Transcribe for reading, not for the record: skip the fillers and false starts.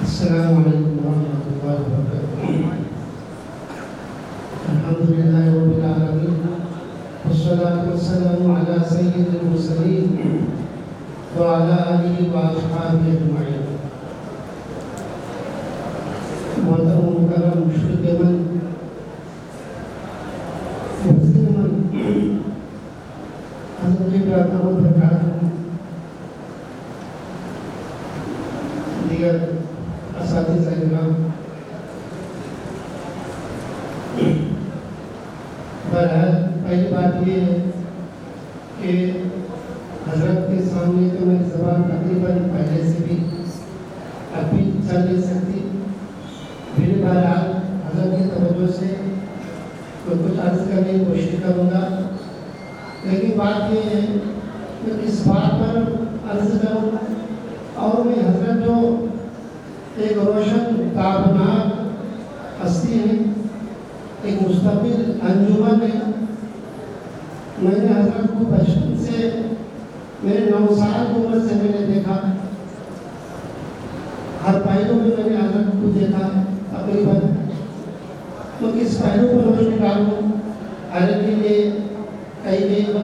السلام علیکم ورحمۃ اللہ وبرکاتہ۔ الحمد للہ رب العالمین والصلاة والسلام علی سید المرسلین وعلی آلہ واصحابہ اجمعین۔ محترم مکرم مشرق من محسن من حضرت برادر برکاتہ دیگر اساتذہ کرام، بہرحال پہلی بات یہ ہے کہ حضرت کے سامنے تو میری زبان تقریباً پہلے سے بھی اب بھی چل نہیں سکتی، پھر بہرحال حضرت کی توجہ سے کچھ عرض کرنے کی کوشش کروں گا۔ لیکن بات یہ ہے کہ اس بات پر عرض کروں اور میں حضرت جو ایک روشن تابناک ہستی ہے، ایک مستقل انجمن ہے۔ میں نے حضرت کو بچپن سے، میرے 9 سال کی عمر سے میں نے دیکھا، ہر پہلو میں میں نے حضرت کو دیکھا تقریباً۔ تو کس پہلو پر روشنی ڈالوں، حالانکہ یہ کئی